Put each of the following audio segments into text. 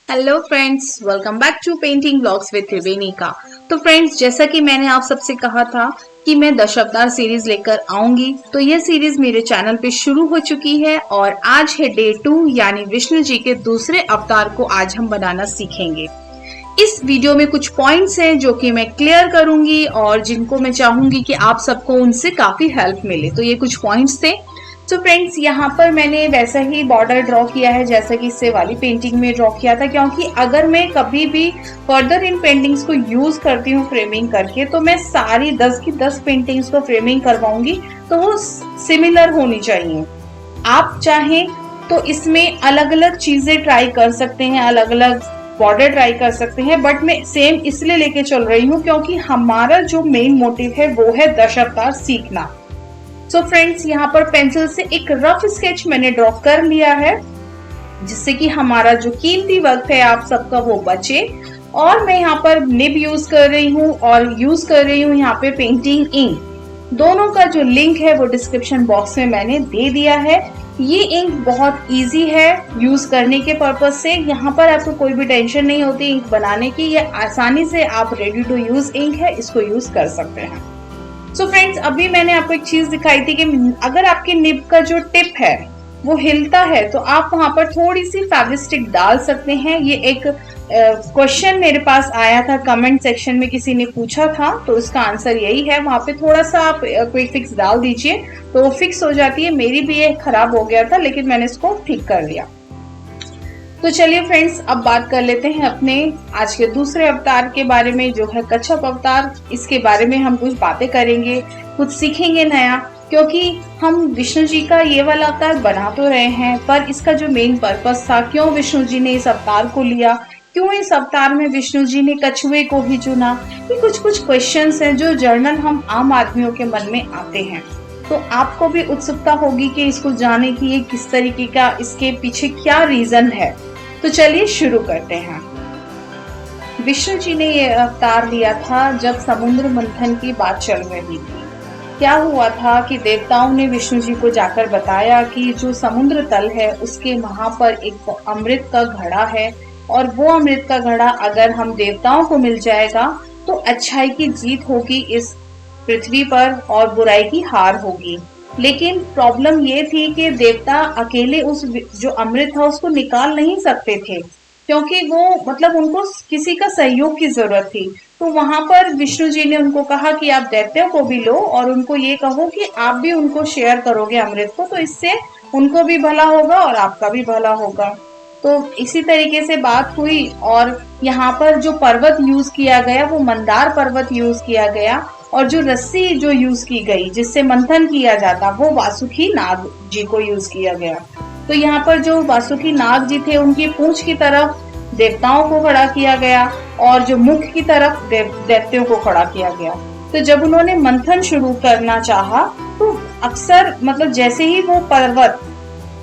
Hello friends, welcome back to painting blogs with Trivenika. तो friends, जैसा कि मैंने आप सबसे कहा था कि मैं दशावतार सीरीज लेकर आऊंगी, तो यह सीरीज मेरे चैनल पे शुरू हो चुकी है और आज है डे 2, यानी विष्णु जी के दूसरे अवतार को आज हम बनाना सीखेंगे। इस वीडियो में कुछ पॉइंट्स हैं जो कि मैं क्लियर करूंगी और जिनको मैं चाहूंगी कि आप सबको उनसे काफी हेल्प मिले। तो ये कुछ पॉइंट्स थे। तो फ्रेंड्स, यहाँ पर मैंने वैसा ही बॉर्डर ड्रॉ किया है जैसा कि इससे वाली पेंटिंग में ड्रॉ किया था, क्योंकि अगर मैं कभी भी फर्दर इन पेंटिंग्स को यूज करती हूँ फ्रेमिंग करके, तो मैं सारी 10 की 10 पेंटिंग्स को फ्रेमिंग करवाऊंगी, तो वो सिमिलर होनी चाहिए। आप चाहें तो इसमें अलग अलग चीजें ट्राई कर सकते हैं, अलग अलग बॉर्डर ट्राई कर सकते हैं, बट मैं सेम इसलिए लेके चल रही हूँ क्योंकि हमारा जो मेन मोटिव है वो है दशावतार सीखना। सो फ्रेंड्स, यहाँ पर पेंसिल से एक रफ स्केच मैंने ड्रॉ कर लिया है, जिससे कि हमारा जो कीमती वक्त है आप सबका वो बचे। और मैं यहाँ पर निब यूज कर रही हूँ और यूज कर रही हूँ यहाँ पे पेंटिंग इंक। दोनों का जो लिंक है वो डिस्क्रिप्शन बॉक्स में मैंने दे दिया है। ये इंक बहुत इजी है यूज करने के पर्पज से। यहाँ पर आपको कोई भी टेंशन नहीं होती इंक बनाने की, ये आसानी से आप रेडी टू यूज इंक है, इसको यूज कर सकते हैं। सो फ्रेंड्स, अभी मैंने आपको एक चीज दिखाई थी कि अगर आपके निब का जो टिप है वो हिलता है तो आप वहां पर थोड़ी सी फेविस्टिक डाल सकते हैं। ये एक क्वेश्चन मेरे पास आया था कमेंट सेक्शन में, किसी ने पूछा था, तो उसका आंसर यही है। वहां पे थोड़ा सा आप क्विक फिक्स डाल दीजिए तो वो फिक्स हो जाती है। मेरी भी ये खराब हो गया था, लेकिन मैंने इसको ठीक कर लिया। तो चलिए फ्रेंड्स, अब बात कर लेते हैं अपने आज के दूसरे अवतार के बारे में, जो है कच्छप अवतार। इसके बारे में हम कुछ बातें करेंगे, कुछ सीखेंगे नया, क्योंकि हम विष्णु जी का ये वाला अवतार बना तो रहे हैं, पर इसका जो मेन पर्पस था, क्यों विष्णु जी ने इस अवतार को लिया, क्यों इस अवतार में विष्णु जी ने कछुए को ही चुना, ये कुछ कुछ क्वेश्चंस हैं जो जर्नल हम आम आदमियों के मन में आते हैं। तो आपको भी उत्सुकता होगी कि इसको जाने की ये किस तरीके का, इसके पीछे क्या रीजन है। तो चलिए शुरू करते हैं। विष्णु जी ने ये अवतार लिया था जब समुद्र मंथन की बात चल रही थी। क्या हुआ था कि देवताओं ने विष्णु जी को जाकर बताया कि जो समुद्र तल है उसके वहां पर एक अमृत का घड़ा है, और वो अमृत का घड़ा अगर हम देवताओं को मिल जाएगा तो अच्छाई की जीत होगी इस पृथ्वी पर और बुराई की हार होगी। लेकिन प्रॉब्लम ये थी कि देवता अकेले उस जो अमृत था उसको निकाल नहीं सकते थे, क्योंकि वो मतलब उनको किसी का सहयोग की जरूरत थी। तो वहां पर विष्णु जी ने उनको कहा कि आप दैत्यों को भी लो और उनको ये कहो कि आप भी उनको शेयर करोगे अमृत को, तो इससे उनको भी भला होगा और आपका भी भला होगा। तो इसी तरीके से बात हुई और यहाँ पर जो पर्वत यूज किया गया वो मंदार पर्वत यूज किया गया, और जो रस्सी जो यूज की गई जिससे मंथन किया जाता वो वासुकी नाग जी को यूज किया गया। तो यहाँ पर जो वासुकी नाग जी थे उनकी पूंछ की तरफ देवताओं को खड़ा किया गया और जो मुख की तरफ दैत्यों को खड़ा किया गया। तो जब उन्होंने मंथन शुरू करना चाहा तो अक्सर मतलब जैसे ही वो पर्वत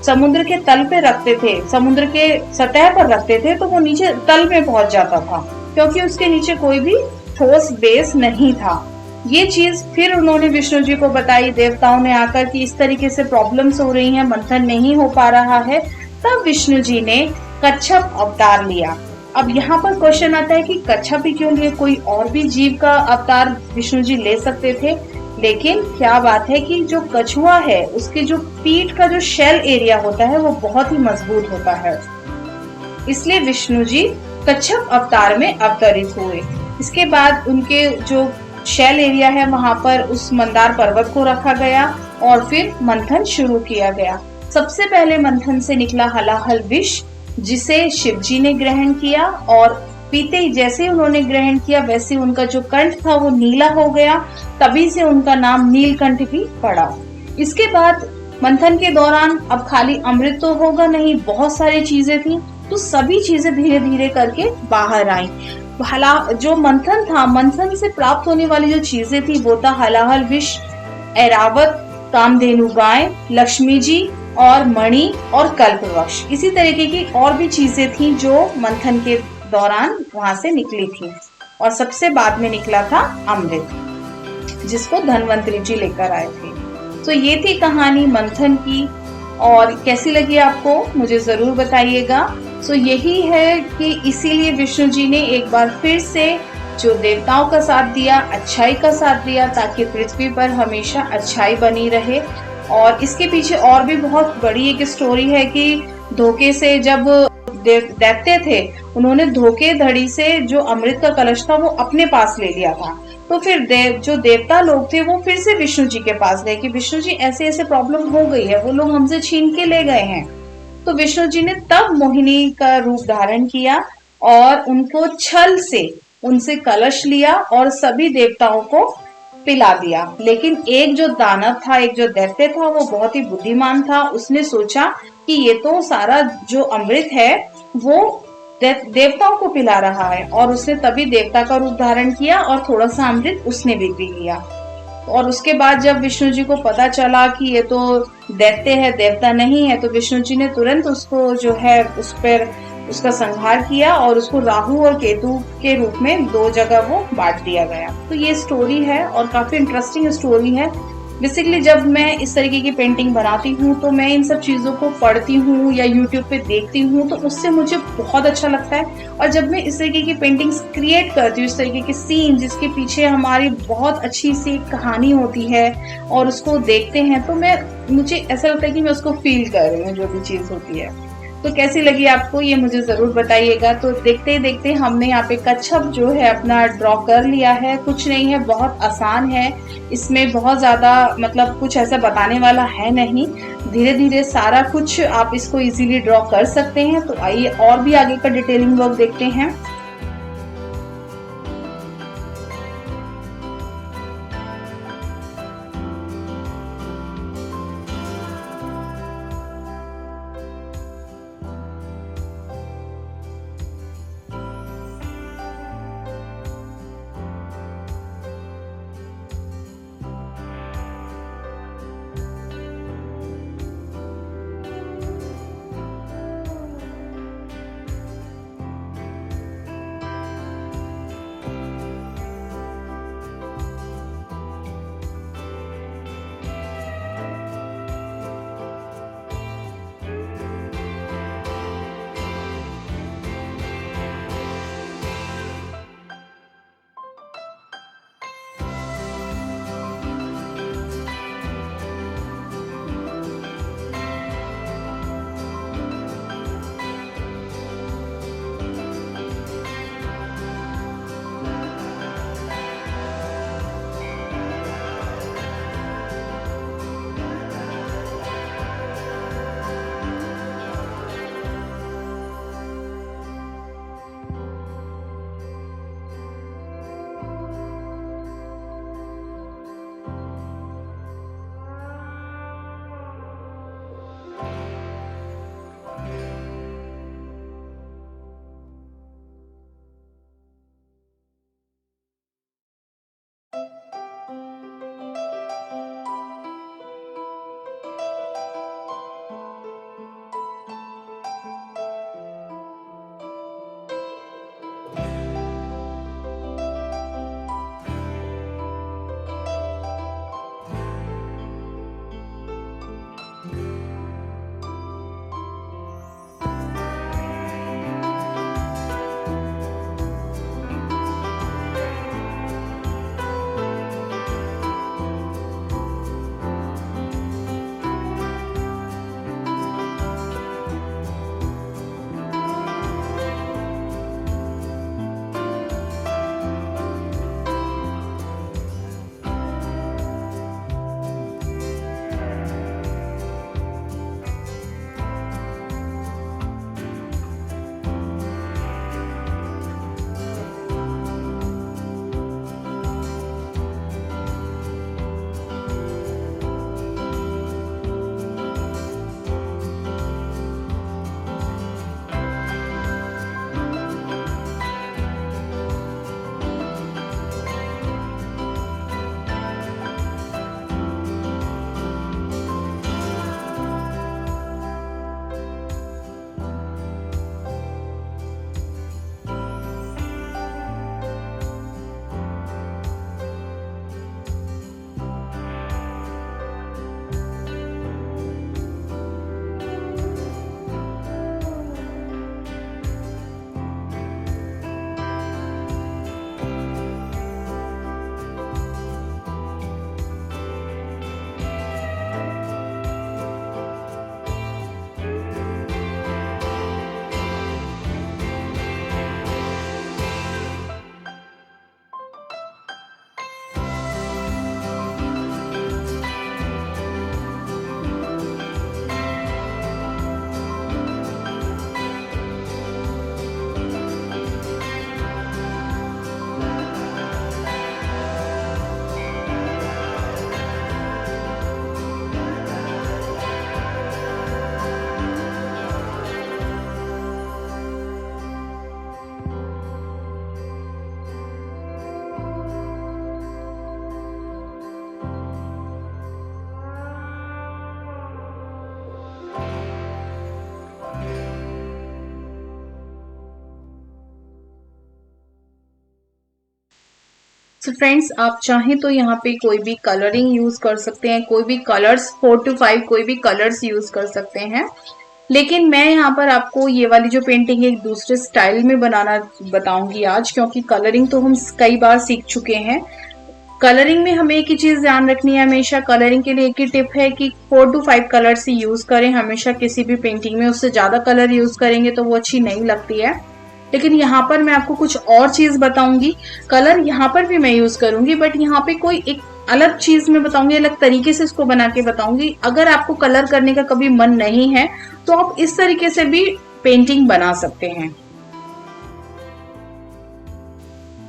समुद्र के तल पे रखते थे, समुद्र के सतह पर रखते थे, तो वो नीचे तल में पहुंच जाता था, क्योंकि उसके नीचे कोई भी ठोस बेस नहीं था। ये चीज फिर उन्होंने विष्णु जी को बताई देवताओं ने आकर कि इस तरीके से प्रॉब्लम्स हो रही हैं, मंथन नहीं हो पा रहा है। तब विष्णु जी ने कच्छप अवतार लिया। अब यहाँ पर क्वेश्चन आता है कि कच्छप ही क्यों लिए, कोई और भी जीव का अवतार विष्णु जी ले सकते थे। लेकिन क्या बात है कि जो कछुआ है उसके जो पीठ का जो शेल एरिया होता है वो बहुत ही मजबूत होता है, इसलिए विष्णु जी कच्छप अवतार में अवतरित हुए। इसके बाद उनके जो शेल एरिया है वहां पर उस मंदार पर्वत को रखा गया और फिर मंथन शुरू किया गया। सबसे पहले मंथन से निकला हलाहल विष, जिसे शिव जी ने ग्रहण किया, और पीते ही जैसे उन्होंने ग्रहण किया वैसे उनका जो कंठ था वो नीला हो गया, तभी से उनका नाम नीलकंठ भी पड़ा। इसके बाद मंथन के दौरान अब खाली अमृत तो होगा नहीं, बहुत सारी चीजें थी, तो सभी चीजें धीरे धीरे करके बाहर आई। जो मंथन था, मंथन से प्राप्त होने वाली जो चीजें थी वो था हलाहल विष, ऐरावत, कामधेनु गाय, लक्ष्मी जी और मणि और कल्पवृक्ष। इसी तरीके की और भी चीजें थी जो मंथन के दौरान वहां से निकली थी, और सबसे बाद में निकला था अमृत, जिसको धनवंतरी जी लेकर आए थे। तो ये थी कहानी मंथन की, और कैसी लगी आपको मुझे जरूर बताइएगा। सो यही है कि इसीलिए विष्णु जी ने एक बार फिर से जो देवताओं का साथ दिया, अच्छाई का साथ दिया, ताकि पृथ्वी पर हमेशा अच्छाई बनी रहे। और इसके पीछे और भी बहुत बड़ी एक स्टोरी है कि धोखे से जब दैत्य थे, उन्होंने धोखेधड़ी से जो अमृत का कलश था वो अपने पास ले लिया था। तो फिर जो देवता लोग थे वो फिर से विष्णु जी के पास गए कि विष्णु जी ऐसे ऐसे प्रॉब्लम हो गई है, वो लोग हमसे छीन के ले गए हैं। तो विष्णु जी ने तब मोहिनी का रूप धारण किया और उनको छल से उनसे कलश लिया और सभी देवताओं को पिला दिया। लेकिन एक जो दानव था, एक जो दैत्य था, वो बहुत ही बुद्धिमान था। उसने सोचा कि ये तो सारा जो अमृत है वो देवताओं को पिला रहा है, और उसने तभी देवता का रूप धारण किया और थोड़ा सा अमृत उसने भी पी लिया। और उसके बाद जब विष्णु जी को पता चला कि ये तो दैत्य है, देवता नहीं है, तो विष्णु जी ने तुरंत उसको जो है उस पर उसका संहार किया और उसको राहु और केतु के रूप में दो जगह वो बांट दिया गया। तो ये स्टोरी है और काफी इंटरेस्टिंग स्टोरी है। बेसिकली जब मैं इस तरीके की पेंटिंग बनाती हूँ तो मैं इन सब चीजों को पढ़ती हूँ या यूट्यूब पे देखती हूँ, तो उससे मुझे बहुत अच्छा लगता है। और जब मैं इस तरीके की पेंटिंग्स क्रिएट करती हूँ, इस तरीके के सीन जिसके पीछे हमारी बहुत अच्छी सी कहानी होती है और उसको देखते हैं, तो मुझे ऐसा लगता है कि मैं उसको फील कर रही हूँ जो भी चीज होती है। तो कैसी लगी आपको ये मुझे जरूर बताइएगा। तो देखते देखते हमने यहाँ पे कच्छप जो है अपना ड्रॉ कर लिया है। कुछ नहीं है, बहुत आसान है, इसमें बहुत ज्यादा मतलब कुछ ऐसा बताने वाला है नहीं। धीरे धीरे सारा कुछ आप इसको इजीली ड्रॉ कर सकते हैं। तो आइए और भी आगे का डिटेलिंग वर्क देखते हैं। तो फ्रेंड्स आप चाहें तो यहाँ पे कोई भी कलरिंग यूज कर सकते हैं, कोई भी कलर्स 4 to 5 कोई भी कलर्स यूज कर सकते हैं। लेकिन मैं यहाँ पर आपको ये वाली जो पेंटिंग एक दूसरे स्टाइल में बनाना बताऊंगी आज, क्योंकि कलरिंग तो हम कई बार सीख चुके हैं। कलरिंग में हमें एक ही चीज ध्यान रखनी है, हमेशा कलरिंग के लिए एक ही टिप है कि 4 to 5 कलर्स ही यूज करें हमेशा किसी भी पेंटिंग में। उससे ज्यादा कलर यूज करेंगे तो वो अच्छी नहीं लगती है। लेकिन यहाँ पर मैं आपको कुछ और चीज बताऊंगी। कलर यहाँ पर भी मैं यूज करूंगी, बट यहाँ पे कोई एक अलग चीज मैं बताऊंगी, अलग तरीके से इसको बना के बताऊंगी। अगर आपको कलर करने का कभी मन नहीं है तो आप इस तरीके से भी पेंटिंग बना सकते हैं।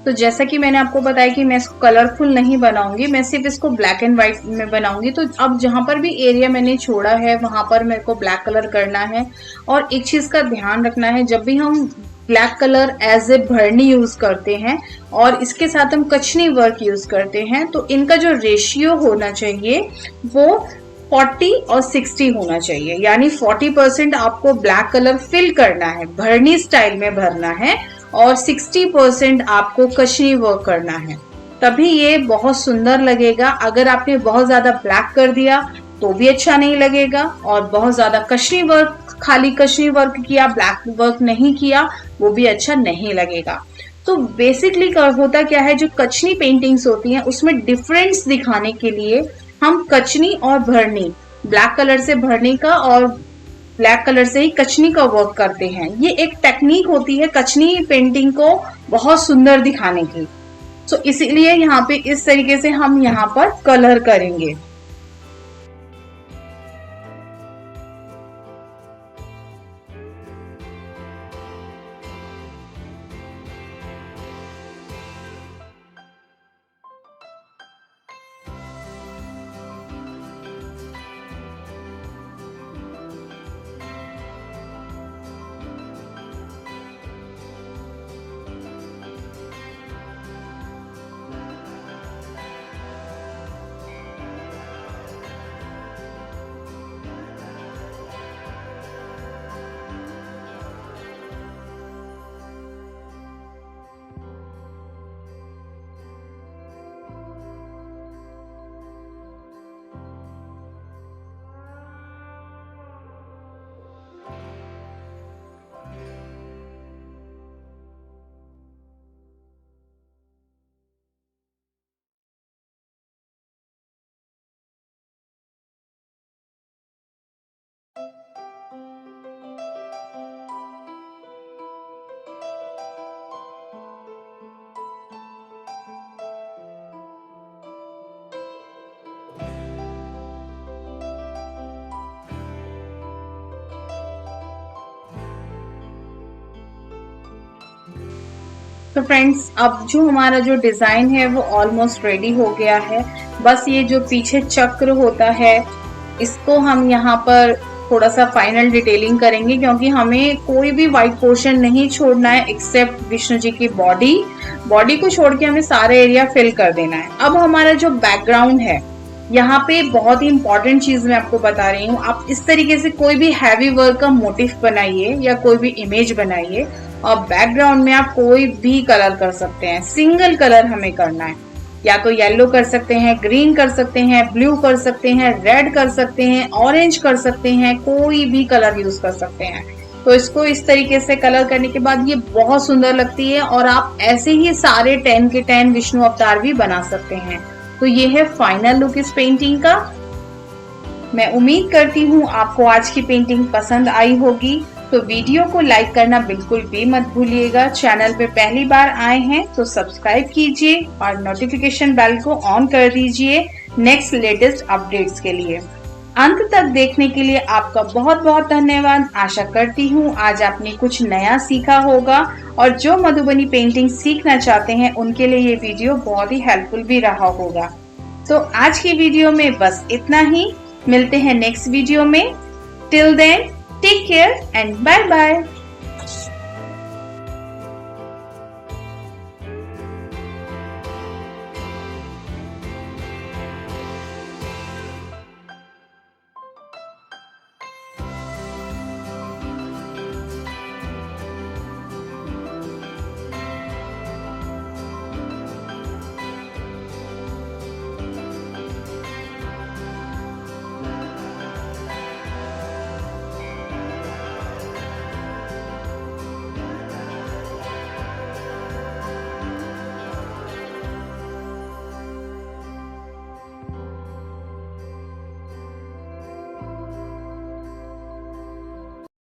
तो जैसा कि मैंने आपको बताया कि मैं इसको कलरफुल नहीं बनाऊंगी, मैं सिर्फ इसको ब्लैक एंड व्हाइट में बनाऊंगी। तो अब जहां पर भी एरिया मैंने छोड़ा है वहां पर मेरे को ब्लैक कलर करना है। और एक चीज का ध्यान रखना है, जब भी हम ब्लैक कलर एज ए भरनी यूज करते हैं और इसके साथ हम कचनी वर्क यूज करते हैं, तो इनका जो रेशियो होना चाहिए वो 40 और 60 होना चाहिए। यानी 40% आपको ब्लैक कलर फिल करना है, भरनी स्टाइल में भरना है, और 60% आपको कचनी वर्क करना है, तभी ये बहुत सुंदर लगेगा। अगर आपने बहुत ज्यादा ब्लैक कर दिया तो भी अच्छा नहीं लगेगा, और बहुत ज्यादा कचनी वर्क, खाली कचनी वर्क किया, ब्लैक वर्क नहीं किया, वो भी अच्छा नहीं लगेगा। तो बेसिकली होता क्या है, जो कचनी पेंटिंग्स होती हैं उसमें डिफरेंस दिखाने के लिए हम कचनी और भरनी, ब्लैक कलर से भरनी का और ब्लैक कलर से ही कचनी का वर्क करते हैं। ये एक टेक्निक होती है कचनी पेंटिंग को बहुत सुंदर दिखाने की। तो इसीलिए यहाँ पे इस तरीके से हम यहाँ पर कलर करेंगे। तो फ्रेंड्स अब जो हमारा जो डिजाइन है वो ऑलमोस्ट रेडी हो गया है। बस ये जो पीछे चक्र होता है इसको हम यहाँ पर थोड़ा सा फाइनल डिटेलिंग करेंगे, क्योंकि हमें कोई भी व्हाइट पोर्शन नहीं छोड़ना है एक्सेप्ट विष्णु जी की बॉडी को छोड़ के हमें सारा एरिया फिल कर देना है। अब हमारा जो बैकग्राउंड है, यहाँ पे बहुत ही इंपॉर्टेंट चीज मैं आपको बता रही हूँ। आप इस तरीके से कोई भी हैवी वर्क का मोटिफ बनाइए या कोई भी इमेज बनाइए, और बैकग्राउंड में आप कोई भी कलर कर सकते हैं। सिंगल कलर हमें करना है, या तो येलो कर सकते हैं, ग्रीन कर सकते हैं, ब्लू कर सकते हैं, रेड कर सकते हैं, ऑरेंज कर सकते हैं, कोई भी कलर यूज कर सकते हैं। तो इसको इस तरीके से कलर करने के बाद ये बहुत सुंदर लगती है, और आप ऐसे ही सारे 10 के 10 विष्णु अवतार भी बना सकते हैं। तो ये है फाइनल लुक इस पेंटिंग का। मैं उम्मीद करती हूँ आपको आज की पेंटिंग पसंद आई होगी। तो वीडियो को लाइक करना बिल्कुल भी मत भूलिएगा। चैनल पे पहली बार आए हैं तो सब्सक्राइब कीजिए और नोटिफिकेशन बेल को ऑन कर दीजिए नेक्स्ट लेटेस्ट अपडेट्स के लिए। अंत तक देखने के लिए आपका बहुत बहुत धन्यवाद। आशा करती हूँ आज आपने कुछ नया सीखा होगा, और जो मधुबनी पेंटिंग सीखना चाहते हैं उनके लिए ये वीडियो बहुत ही हेल्पफुल भी रहा होगा। तो आज की वीडियो में बस इतना ही। मिलते हैं नेक्स्ट वीडियो में। Till then take care and bye bye.